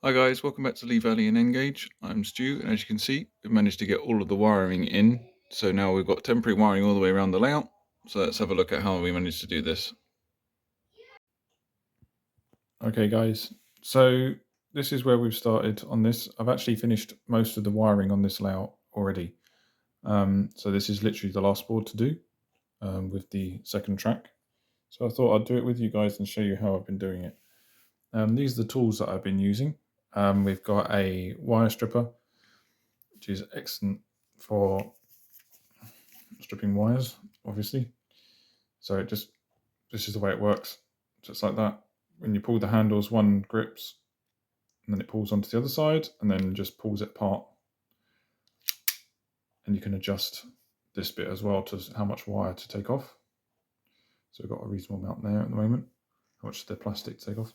Hi guys, welcome back to Lee Valley and Engage. I'm Stu, and as you can see, we've managed to get all of the wiring in. So now we've got temporary wiring all the way around the layout. So let's have a look at how we managed to do this. Okay guys, so this is where we've started on this. I've actually finished most of the wiring on this layout already. So this is literally the last board to do with the second track. So I thought I'd do it with you guys and show you how I've been doing it. These are the tools that I've been using. We've got a wire stripper, which is excellent for stripping wires, obviously. So this is the way it works, just like that. When you pull the handles, one grips, and then it pulls onto the other side, and then just pulls it apart. And you can adjust this bit as well to how much wire to take off. So we've got a reasonable amount there at the moment, how much the plastic to take off.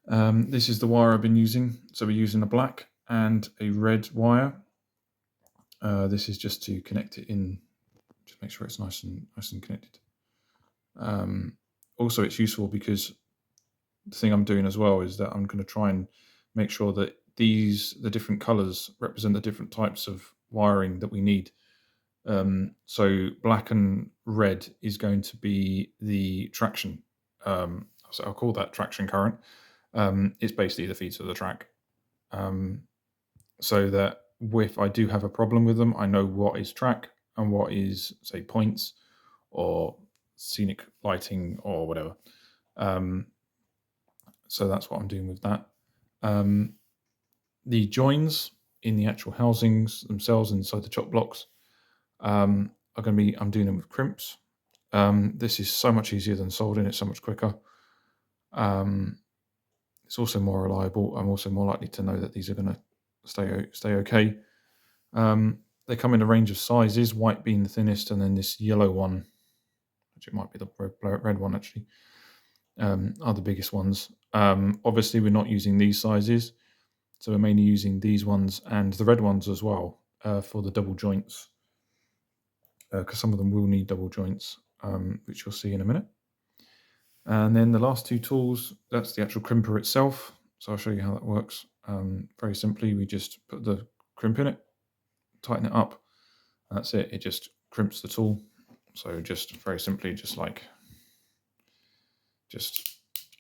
This is the wire I've been using. So we're using a black and a red wire. This is just to connect it in, just make sure it's nice and connected. Also, it's useful because the thing I'm doing as well is that I'm going to try and make sure that the different colors represent the different types of wiring that we need. So black and red is going to be the traction. So I'll call that traction current. It's basically the feeds of the track. So that if I do have a problem with them, I know what is track and what is, say, points or scenic lighting or whatever. So that's what I'm doing with that. The joins in the actual housings themselves inside the chop blocks are going to be, I'm doing them with crimps. This is so much easier than soldering, it's so much quicker. It's also more reliable. I'm also more likely to know that these are going to stay okay. They come in a range of sizes, white being the thinnest, and then this yellow one, which it might be the red one actually, are the biggest ones. Obviously, we're not using these sizes, so we're mainly using these ones and the red ones as well for the double joints, because some of them will need double joints, which you'll see in a minute. And then the last two tools, that's the actual crimper itself. So I'll show you how that works. Very simply, we just put the crimp in it, tighten it up, and that's it. It just crimps the tool. So just very simply, just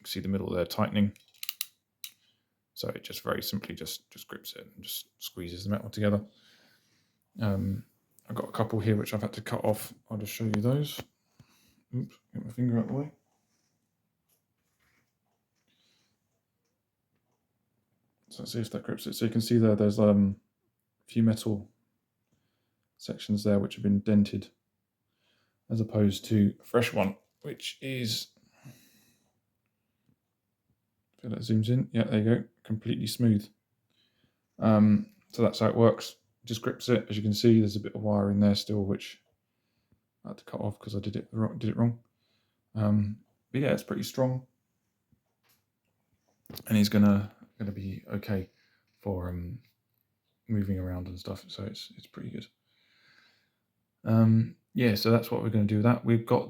see the middle there tightening. So it just very simply just grips it and just squeezes the metal together. I've got a couple here which I've had to cut off. I'll just show you those. Oops, get my finger out of the way. So let's see if that grips it. So you can see there's a few metal sections there which have been dented, as opposed to a fresh one, which is, if that zooms in, yeah, there you go, completely smooth. So that's how it works. Just grips it. As you can see, there's a bit of wire in there still, which I had to cut off because I did it wrong. But yeah, it's pretty strong, and it's gonna be okay for moving around and stuff. So it's pretty good. Yeah, so that's what we're going to do with that. We've got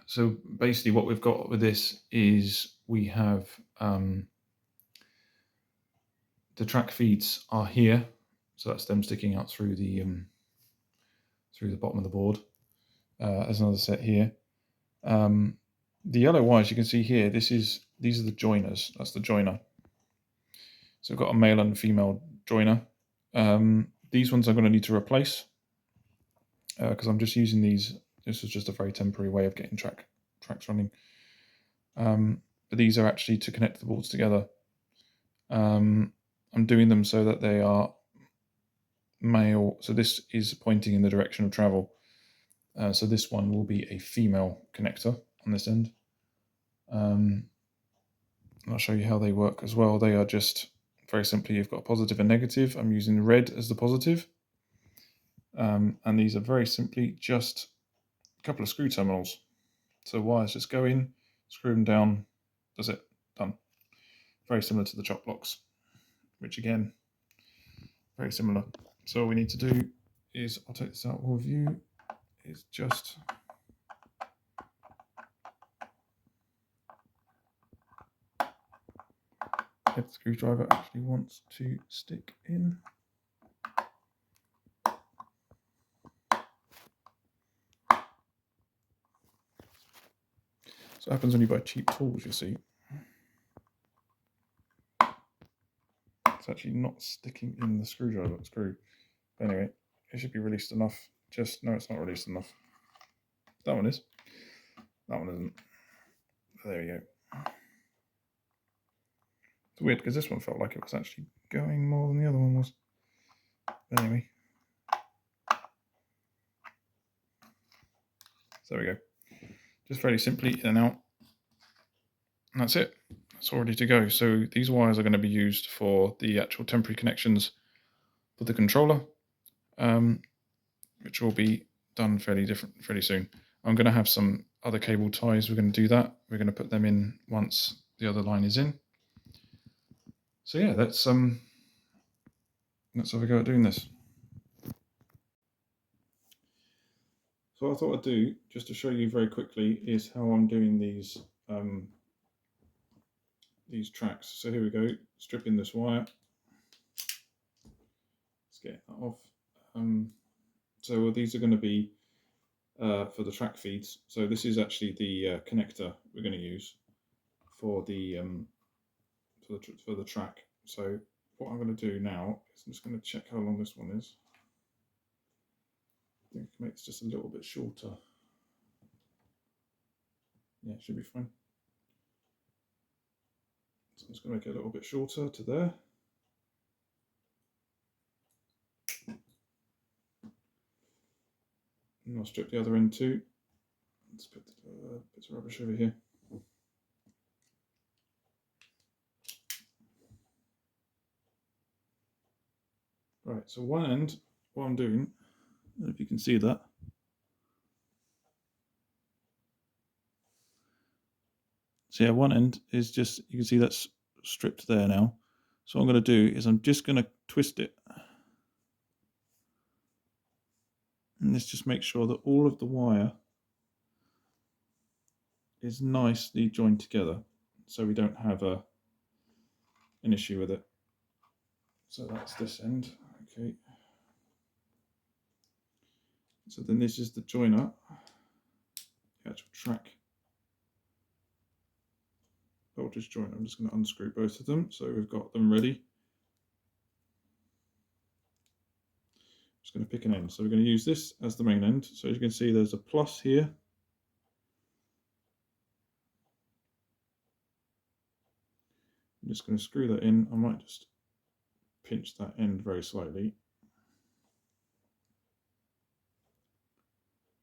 so basically what we've got with this is we have the track feeds are here, so that's them sticking out through the bottom of the board. There's another set here. The yellow wires you can see here, these are the joiners. That's the joiner. So we've got a male and female joiner. These ones I'm going to need to replace because I'm just using these. This was just a very temporary way of getting tracks running. But these are actually to connect the boards together. I'm doing them so that they are male. So this is pointing in the direction of travel. So this one will be a female connector on this end. I'll show you how they work as well. They are just very simply, you've got a positive and negative. I'm using red as the positive. And these are very simply just a couple of screw terminals. So wires just go in, screw them down, that's it, done. Very similar to the chop blocks, which again, very similar. So all we need to do is, I'll take this out of view, is just if the screwdriver actually wants to stick in. So it happens when you buy cheap tools, you see. It's actually not sticking in the screw. But anyway, it should be released enough. No, it's not released enough. That one is. That one isn't. There you go. It's weird because this one felt like it was actually going more than the other one was. But anyway. So there we go. Just very simply in and out. And that's it. It's all ready to go. So these wires are going to be used for the actual temporary connections for the controller, which will be done fairly soon. I'm going to have some other cable ties. We're going to do that. We're going to put them in once the other line is in. So yeah, let's have a go at doing this. So what I thought I'd do, just to show you very quickly, is how I'm doing these tracks. So here we go, stripping this wire. Let's get that off. So these are going to be for the track feeds. So this is actually the connector we're going to use for the track. So what I'm going to do now is I'm just going to check how long this one is. I think I can make this just a little bit shorter. Yeah, it should be fine. So I'm just going to make it a little bit shorter to there. And I'll strip the other end too. Let's put bits of rubbish over here. Right, so one end, what I'm doing, I don't know if you can see that. So yeah, one end is just, you can see that's stripped there now. So what I'm going to do is I'm just going to twist it. And let's just make sure that all of the wire is nicely joined together so we don't have an issue with it. So that's this end, okay. So then this is the joiner, the actual track voltage joiner. I'm just going to unscrew both of them so we've got them ready. Just going to pick an end. So we're going to use this as the main end. So as you can see, there's a plus here. I'm just going to screw that in. I might just pinch that end very slightly.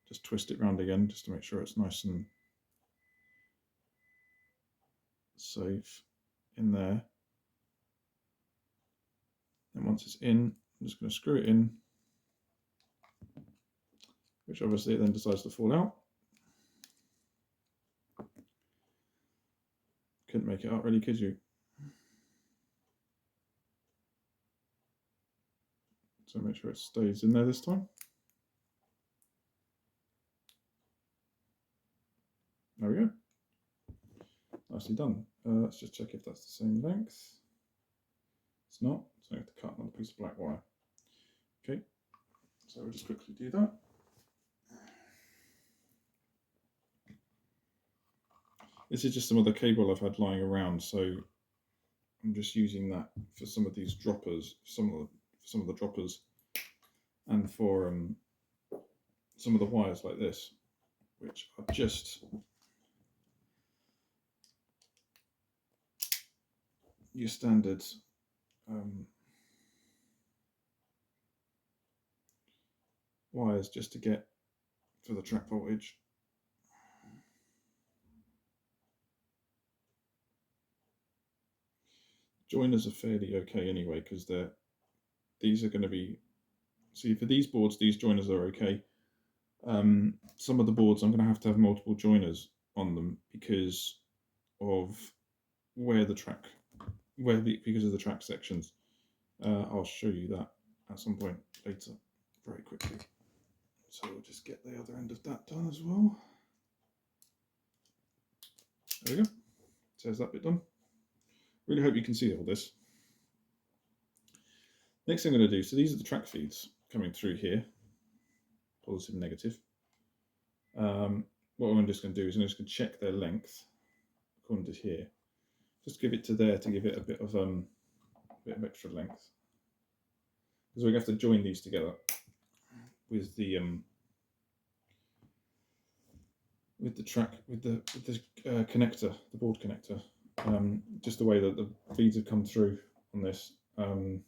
Just twist it round again just to make sure it's nice and safe in there. And once it's in, I'm just going to screw it in, which obviously it then decides to fall out. Couldn't make it out really, could you? So make sure it stays in there this time. There we go. Nicely done. Let's just check if that's the same length. It's not, so I have to cut another piece of black wire. Okay, so we'll just quickly do that. This is just some of the cable I've had lying around, so I'm just using that for some of these droppers, some of the droppers, and for some of the wires like this, which are just your standard wires just to get for the track voltage. Joiners are fairly okay anyway, because these are going to be, see, for these boards, these joiners are okay. Some of the boards I'm going to have multiple joiners on them because of because of the track sections. I'll show you that at some point later very quickly. So we'll just get the other end of that done as well. There we go. So there's that bit done. Really hope you can see all this. Next thing I'm going to do, so these are the track feeds coming through here, positive and negative. What I'm just going to do is I'm just going to check their length according to here. Just give it to there to give it a bit of extra length, because we're going to have to join these together with the connector, the board connector. Just the way that the feeds have come through on this, about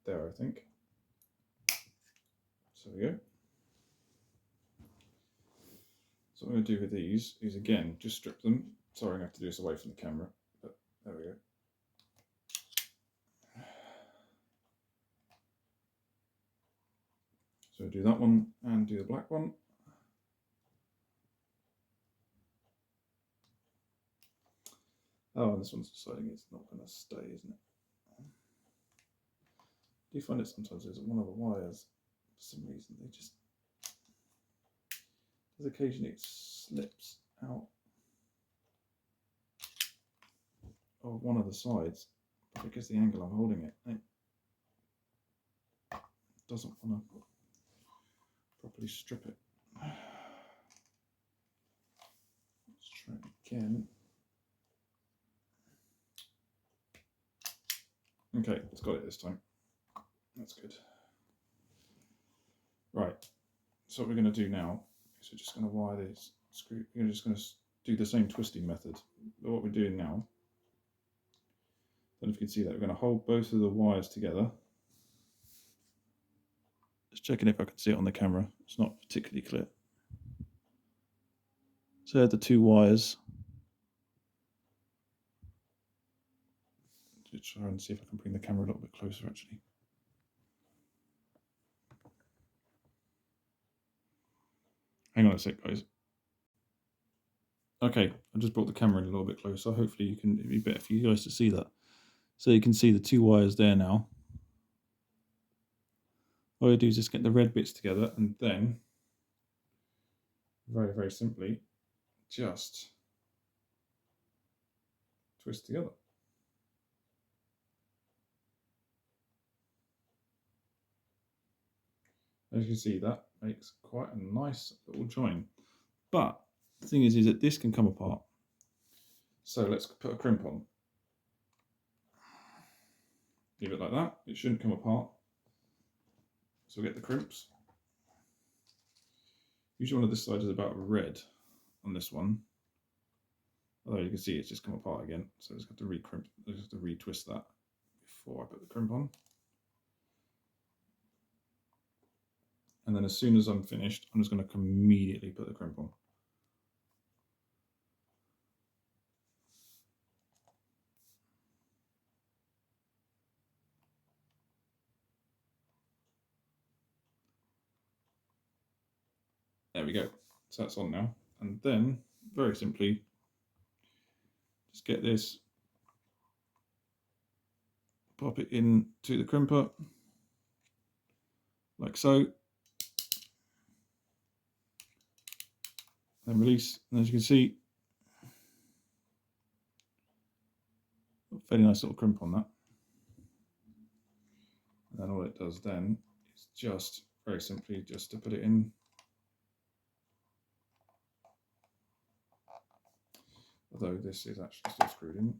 there, I think. So there we go. So what I'm going to do with these is, again, just strip them. Sorry, I'm going to have to do this away from the camera, but there we go. So do that one and do the black one. Oh, and this one's deciding it's not going to stay, isn't it? Do you find it sometimes there's one of the wires, for some reason, they just, there's occasionally it slips out of one of the sides, but because the angle I'm holding it, it doesn't want to properly strip it. Let's try it again. Okay, it's got it this time. That's good. Right, so what we're going to do now is we're just going to wire this screw. We're just going to do the same twisting method. But what we're doing now, I don't know if you can see that, we're going to hold both of the wires together. Just checking if I can see it on the camera. It's not particularly clear. So there are the two wires. Just try and see if I can bring the camera a little bit closer, actually. Hang on a sec, guys. Okay, I just brought the camera in a little bit closer. Hopefully you can, it'd be better for you guys to see that. So you can see the two wires there now. All you do is just get the red bits together and then, very, very simply, just twist together. As you can see, that makes quite a nice little join. But the thing is that this can come apart. So let's put a crimp on. Leave it like that. It shouldn't come apart. So we'll get the crimps. Usually one of this side is about red on this one. Although you can see it's just come apart again. So I just have to re-crimp, I just have to retwist that before I put the crimp on. And then as soon as I'm finished, I'm just going to immediately put the crimp on. There we go. So that's on now. And then, very simply, just get this, pop it into the crimper, like so. Then release, and as you can see, a fairly nice little crimp on that. And then all it does then is just, very simply, just to put it in. Although this is actually still screwed in,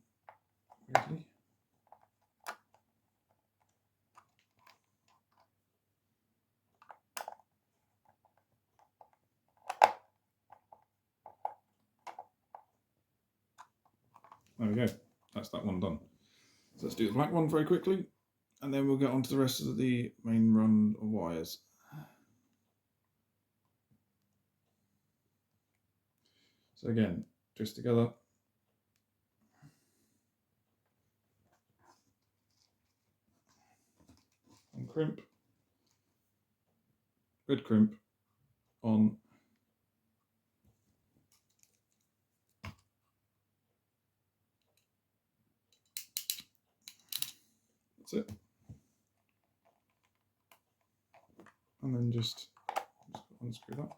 weirdly. There we go, that's that one done. So let's do the black one very quickly, and then we'll get on to the rest of the main run of wires. So again, twist together. And crimp. Red crimp on. That's it. And then just unscrew that.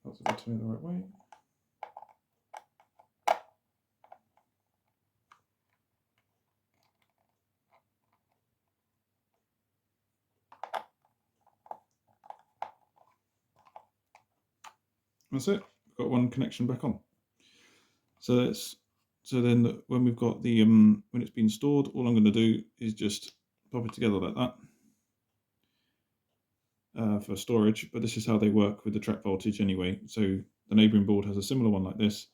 That's a bit turn it the right way. That's it. We've got one connection back on. So then when we've got the when it's been stored, all I'm going to do is just pop it together like that for storage. But this is how they work with the track voltage anyway. So the neighbouring board has a similar one like this,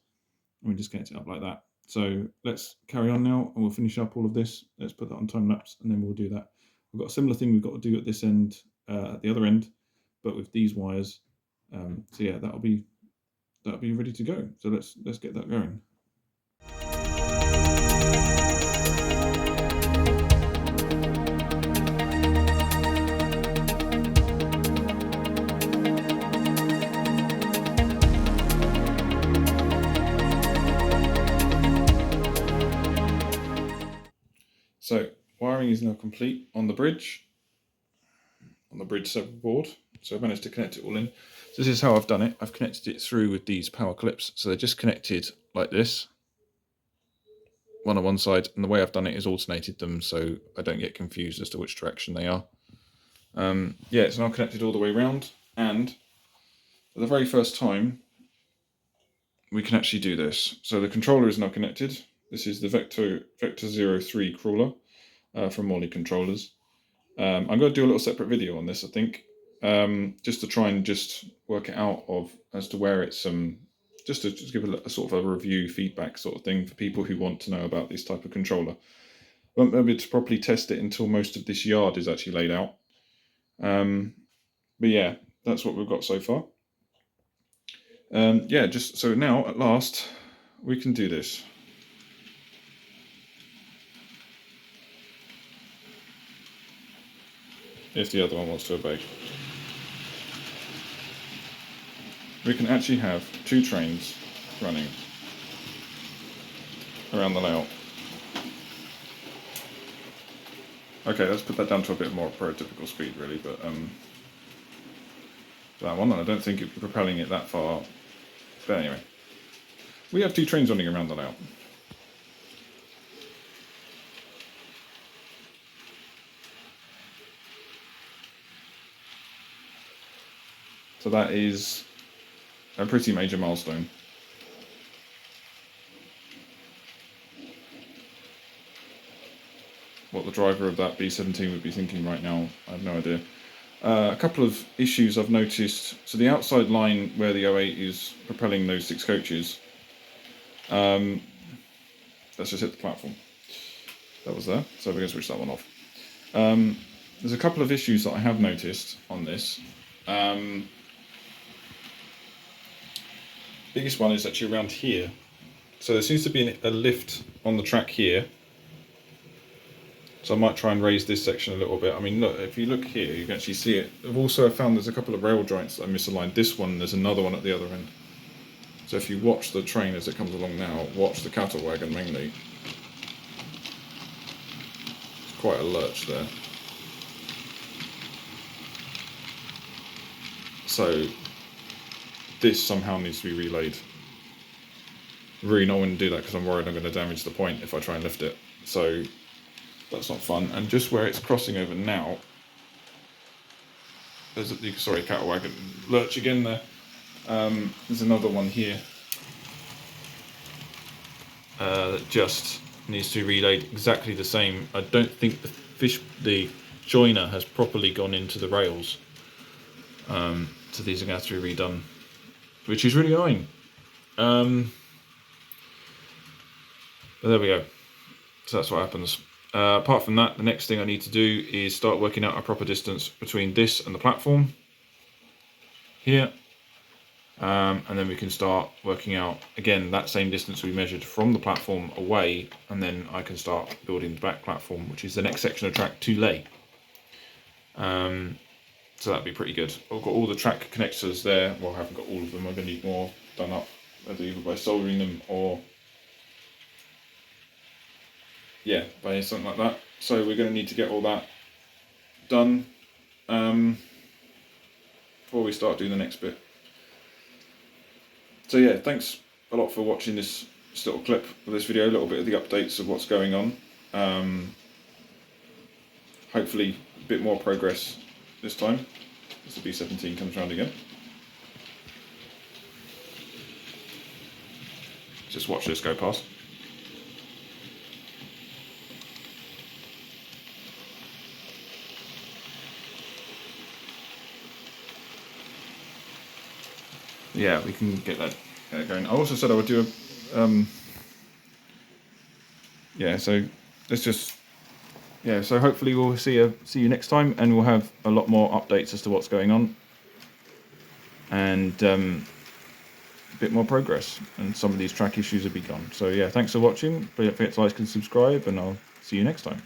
and we just connect it up like that. So let's carry on now, and we'll finish up all of this. Let's put that on time lapse, and then we'll do that. We've got a similar thing we've got to do at this end, at the other end, but with these wires. So yeah, that'll be ready to go. So let's get that going. So wiring is now complete on the bridge separate board. So I've managed to connect it all in. So this is how I've done it. I've connected it through with these power clips. So they're just connected like this, one on one side, and the way I've done it is alternated them so I don't get confused as to which direction they are. Yeah, it's now connected all the way around, and for the very first time we can actually do this. So the controller is now connected. This is the Vector 03 crawler from Morley Controllers. I'm going to do a little separate video on this, I think, just to try and just work it out as to where it's just to give a sort of a review feedback sort of thing for people who want to know about this type of controller. Won't be able to properly test it until most of this yard is actually laid out. But yeah, that's what we've got so far. Yeah, just so now at last we can do this. If the other one wants to obey. We can actually have 2 trains running around the layout. Okay, let's put that down to a bit more prototypical speed really, but that one, I don't think it'd be propelling it that far. But anyway, we have 2 trains running around the layout. So that is a pretty major milestone. What the driver of that B17 would be thinking right now, I have no idea. A couple of issues I've noticed. So the outside line where the 08 is propelling those 6 coaches, let's just hit the platform. That was there, so we're going to switch that one off. There's a couple of issues that I have noticed on this. Biggest one is actually around here. So there seems to be a lift on the track here. So I might try and raise this section a little bit. I mean, look, if you look here, you can actually see it. I've also found there's a couple of rail joints that are misaligned. This one, there's another one at the other end. So if you watch the train as it comes along now, watch the cattle wagon mainly. It's quite a lurch there. So this somehow needs to be relayed. Really not want to do that because I'm worried I'm going to damage the point if I try and lift it. So that's not fun. And just where it's crossing over now, there's a cattle wagon lurch again there. There's another one here that just needs to be relayed exactly the same. I don't think the joiner has properly gone into the rails. So these are going to have to be redone, which is really annoying. But there we go. So that's what happens. Apart from that, the next thing I need to do is start working out a proper distance between this and the platform here. And then we can start working out, again, that same distance we measured from the platform away, and then I can start building the back platform, which is the next section of track to lay. So that'd be pretty good. I've got all the track connectors there. Well, I haven't got all of them. I'm going to need more done up, either by soldering them or yeah, by something like that. So we're going to need to get all that done before we start doing the next bit. So yeah, thanks a lot for watching this little clip of this video, a little bit of the updates of what's going on. Hopefully a bit more progress this time as the B17 comes round again. Just watch this go past. Yeah, we can get that going. I also said I would do a yeah, so let's just so hopefully we'll see you next time, and we'll have a lot more updates as to what's going on, and a bit more progress, and some of these track issues will be gone. So yeah, thanks for watching. Don't forget to like and subscribe, and I'll see you next time.